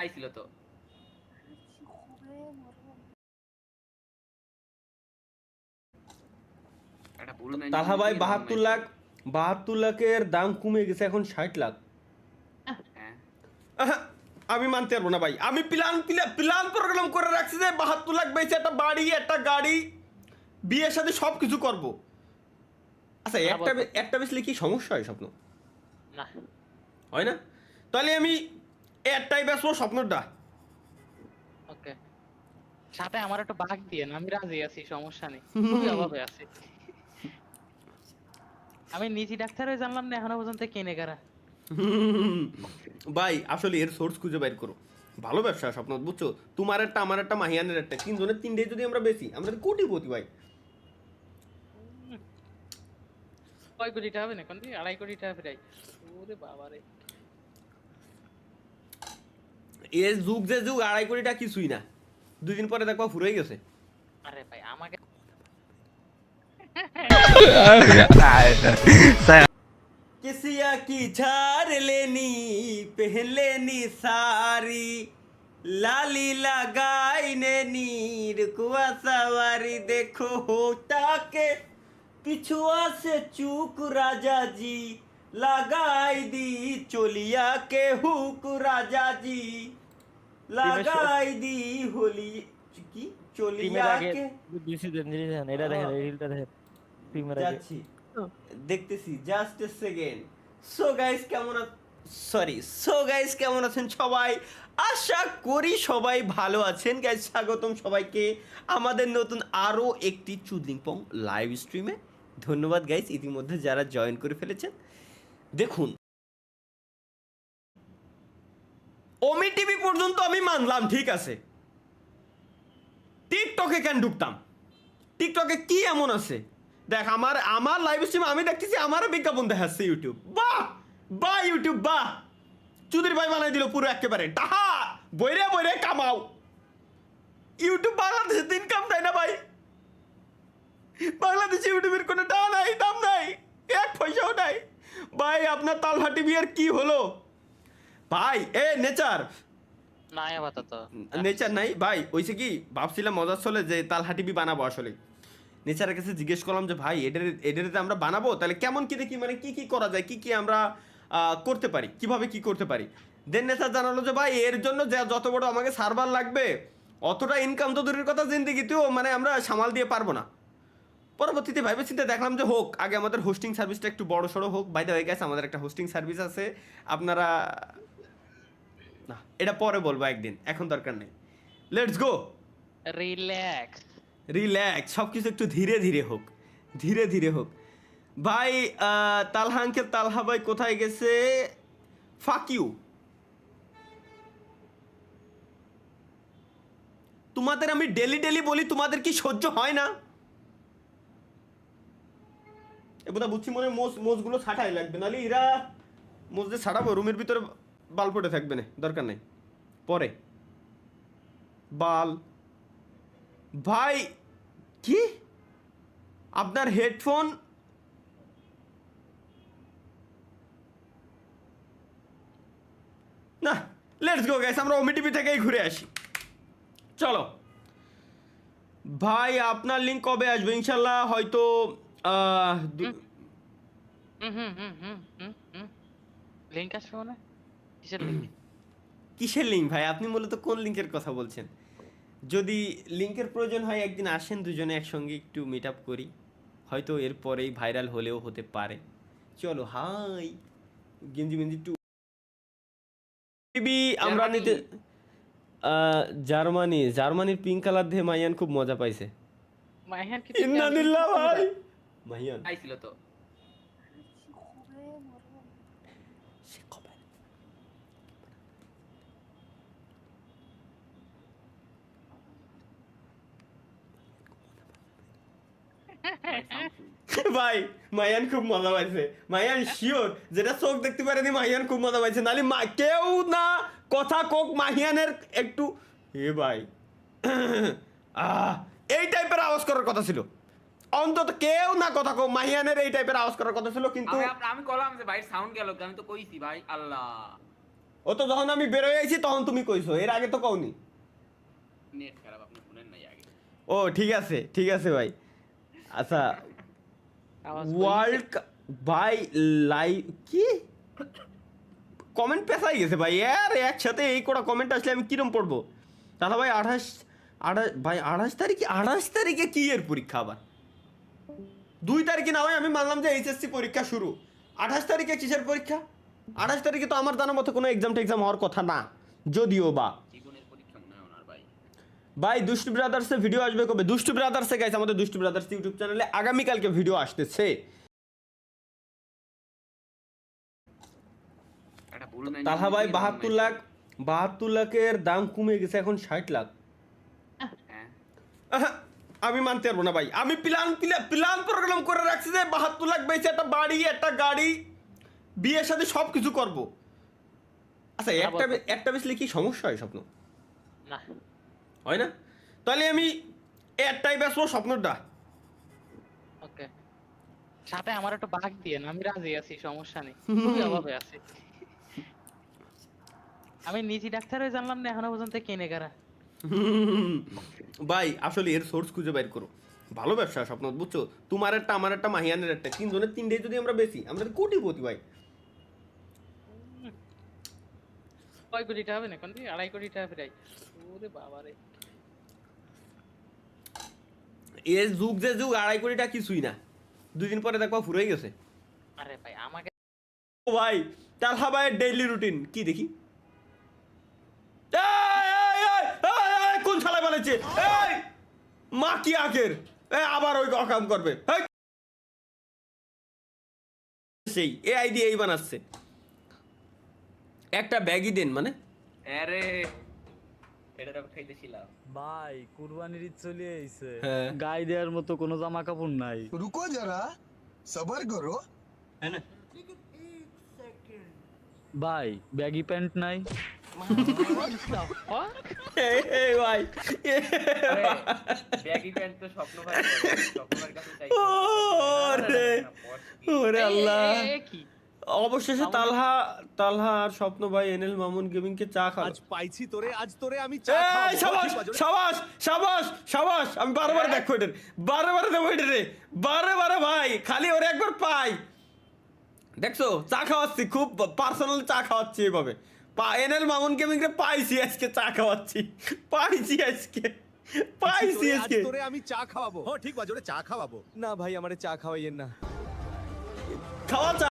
আইছিল তো তালহা ভাই 72 লাখের দাম কমে গেছে এখন 60 লাখ। আমি মানতে পারবো না ভাই। আমি প্ল্যান প্রোগ্রাম করে রাখছি যে 72 লাখ বেচে একটা বাড়ি একটা গাড়ি বিয়ের সাথে সবকিছু করব। আচ্ছা একটা বেচলে কি সমস্যা হয় স্বপ্ন? না হয় না? তাহলে আমি একটাই বেচবো স্বপ্নটা। ওকে সাথে আমার একটা বাগ দিয়ে আমি রাজি আছি, সমস্যা নেই, খুবই অভাবে আছি। আমি নিজে ডাক্তার হয়ে জানলাম না এখনো পর্যন্ত কিনে কারা। ভাই আসলে এর সোর্স খুঁজে বের করো। ভালো ব্যবসা স্বপ্ন, বুঝছো? তোমার একটা আমার একটা মাহিয়ানের একটা, তিনজনের তিনটে যদি আমরা বেশি আমরা কোটিপতি ভাই। কয় কোটি টাকা হবে না, কোন 2.5 কোটি টাকা প্রায়। ওরে বাবা রে, এর যুগ যে যুগ 2.5 কোটি টাকা কিছুই না, 2 দিন পরে দেখবা ফুরাই গেছে। আরে ভাই আমাকে किसिया की झार लेनी पहन लेनी सारी लाली लगाई ने नीर कुआ सवारी देखो होता के पिछुआ से चूक राजा जी लगाई दी चोलिया के हुक राजा जी लगाई दी होली की चोलिया के যাচ্ছি দেখতেছি just a second. So guys কেমন আছেন সবাই? আশা করি সবাই ভালো আছেন গাইস। স্বাগতম সবাইকে আমাদের নতুন আরো একটি চুদলিংপং লাইভ স্ট্রিমে। ধন্যবাদ গাইস ইতিমধ্যে যারা জয়েন করে ফেলেছেন। দেখুন ওমি টিভি পর্যন্ত আমি মানলাম, ঠিক আছে, টিকটকে কেন ঢুকতাম? টিকটকে কি এমন আছে? দেখ আমার লাইভ স্ট্রিম আমি দেখতেছি, আমার বিজ্ঞাপন দেখাচ্ছে ইউটিউব। বাহ ইউটিউব বাহ, চুদির ভাই বানাই দিল পুরো একেবারে টাহা বইরে কামাও। ইউটিউব বাংলাদেশে ইনকাম দেয় না ভাই। বাংলাদেশে ইউটিউবের কোনো টাকা নাই, দাম নাই, 1 পয়সাও নাই ভাই। আপনার তালহা টিভি এর কি হলো ভাই? নেচার নাই আপাতত নেচার নাই ভাই। ওইসে কি ভাবছিলাম মজার চলে যে তালহা টিভি বানাবো। আসলে নেচারের কাছে জিজ্ঞেস করলাম যে ভাই এটাতে আমরা বানাবো, তাহলে কেমন কি দেখি, মানে কি কি করা যায়, কি কি আমরা করতে পারি, কিভাবে কি করতে পারি। দেন নেচার জানালো যে ভাই এর জন্য যত বড় আমাকে সার্ভার লাগবে অতটা ইনকাম তো দূরের কথা, জিন্দিগিতেও মানে আমরা সামাল দিয়ে পারবো না। পরবর্তীতে ভাইবে চিন্তা দেখলাম যে হোক আগে আমাদের হোস্টিং সার্ভিসটা একটু বড় সড়ো হোক। বাইরে হয়ে গেছে আমাদের একটা হোস্টিং সার্ভিস আছে, আপনারা না এটা পরে বলবো একদিন, এখন দরকার নেই। লেটস গো, রিল্যাক্স, সব কিছু একটু ধীরে ধীরে হোক ভাই। তালহা আঙ্কেল, তালহা ভাই কোথায় গেছে? Fuck you. তোমাদের আমি ডেলি বলি, তোমাদের কি সহ্য হয় না? এবার বুঝছি মনে মোজগুলো ছাটাই লাগবে, নাহলে এরা মোজ দিয়ে ছাড়াবো রুমের ভিতরে বাল পড়ে থাকবে না, দরকার নেই পরে বাল। ভাই কি আপনার হেডফোন? না, লেটস গো গাইস, আমরা ওমি টিভি থেকেই ঘুরে আসি। চলো ভাই, আপনার লিঙ্ক কবে আসবে? ইনশাল্লাহ হয়তো লিংক আসবে মানে কিসের লিংক? কিসের লিঙ্ক ভাই? আপনি মূলত কোন লিঙ্কের কথা বলছেন? যদি লিঙ্কের প্রয়োজন হয় একদিন আসেন, দুজনে একসঙ্গে একটু মিট আপ করি, হয়তো এরপরেই ভাইরাল হলেও হতে পারে। চলো হাই গেঞ্জি টু টিভি আমরা নিতে। জার্মানির পিঙ্ক কালার দিয়ে মাইয়ান খুব মজা পাইছে। মাইহান কি ইন্নালিল্লাহ ভাই, মাইয়ান আইছিল তো ভাই মাইয়ান খুব মজা পাইছে। মাইয়ান শিওর, যেটা চোখ দেখতে পারেনি মাইয়ান খুব মজা পাইছে। নালি কেউ না কথা কোক মাহিয়ানের একটু ভাই এই টাইপের আওয়াজ করার কথা ছিল। অন্তত কেউ না কথা কোক মাহিয়ানের এই টাইপের আওয়াজ করার কথা ছিল, কিন্তু আমি কইলাম যে ভাই সাউন্ড গেল, আমি তো কইছি ভাই আল্লাহ। ও তো যখন আমি বেরোয় আইছি তখন তুমি কইছো, এর আগে তো কওনি। নেট খারাপ, আপনি শুনেন নাই আগে। ও ঠিক আছে ভাই। আচ্ছা আওয়াজ ওয়ার্ল্ড ভাই লাইভ কি কমেন্ট পেছাই গেছে ভাই, আর একসাথে এই কটা কমেন্ট আসলে আমি কিরম পড়বো? দাদা ভাই 28 ভাই 28 তারিখে কি এর পরীক্ষা আবার? 2 তারিখে না হয় আমি মানলাম যে এইচএসসি পরীক্ষা শুরু, 28 তারিখে কিসের পরীক্ষা? 28 তারিখে তো আমার জানার মতো কোনো এক্সাম হওয়ার কথা না, যদিও বা। জীবনের পরীক্ষা মনে হয় ওনার ভাই। ভাই দুষ্টু ব্রাদার্সে ভিডিও আসবে কবে? দুষ্টু ব্রাদার্সে গাইস, আমাদের দুষ্টু ব্রাদার্স ইউটিউব চ্যানেলে আগামীকালকে ভিডিও আসতেছে। একটা ভুল নাই। তালহা ভাই 72 লাখের দাম কমে গেছে, এখন 60 লাখ। হ্যাঁ আহা, আমি মানতে পারবো না ভাই। আমি প্ল্যান প্রোগ্রাম করে রাখছি যে 72 লাখ বেচে একটা বাড়ি, একটা গাড়ি, বিয়ের সাথে সব কিছু করবো। আচ্ছা একটা বেচলে কি সমস্যা হয় স্বপ্ন? না হয় না? তাহলে আমি একটাই বেচবো, স্বপ্নটা। ওকে, সাথে আমার একটু ভাগ দিয়ে না, আমি রাজি আছি, সমস্যা নেই, খুবই অভাবে আছি। আমি নিজি ডাক্তার হয়ে জানলাম না এখনো পর্যন্ত কিনে কারা। ভাই আসলে এর সোর্স খুঁজে বের করো। ভালো ব্যবসা স্বপ্ন, বুঝছো? তোমার একটা, আমার একটা, মাহিয়ানের একটা, তিনজনের তিনটেই যদি আমরা বেশি, আমরা তো কোটিপতি ভাই। কয় কোটি টাকা হবে না কোন 2.5 কোটি টাকা প্রায়। ওরে বাবা রে, এর যুগ যে যুগ, 2.5 কোটি টাকা কিছুই না, 2 দিন পরে দেখবা ফুরাই গেছে। আরে ভাই আমাকে ও ভাই তালহা ভাইয়ের ডেইলি রুটিন কি দেখি? কোন শালা বলেছে এই মা কি আখের আবার ওই অকাম করবে? হেই! সেই এআই দিয়ে এই বানাচ্ছে। একটা ব্যাগই দেন মানে আরে এটা তো খাইতেছিলাম। ভাই কুরবানির ঈদ চলে আইছে, হ্যাঁ। গায়ে দেওয়ার মতো কোনো জামা কাপড় নাই। रुको जरा सबर करो। ভাই ব্যাগি প্যান্ট নাই। এই ভাই আরে ব্যাগি প্যান্ট তো স্বপ্ন ভাই পরে, স্বপ্ন ভাইয়ের কাছে চাই। ওরে ওরে আল্লাহ। কি অবশেষে তালহা আর স্বপ্ন ভাই এনএল মামুন গেমিং কে চা খাওয়া। আজ পাইছি তোরে, আজ তোরে আমি চা এই খাওয়াবো। শাবাশ শাবাশ শাবাশ শাবাশ, আমি বারবার দেখো এটা, বারবার দেবো এটা রে, বারে ভাই, খালি ওরে একবার পাই। দেখছো চা খাওয়াচ্ছি, খুব পার্সোনাল চা খাওয়াচ্ছি এভাবে। এনএল মামুন গেমিং রে পাইছি আজকে, চা খাওয়াচ্ছি, পাইছি আজকে। আজ তোরে আমি চা খাওয়াবো। হ্যাঁ ঠিক বাজে, ওরে চা খাওয়াবো। না ভাই আমারে চা খাওয়াইয়েন না। খাওয়া চা।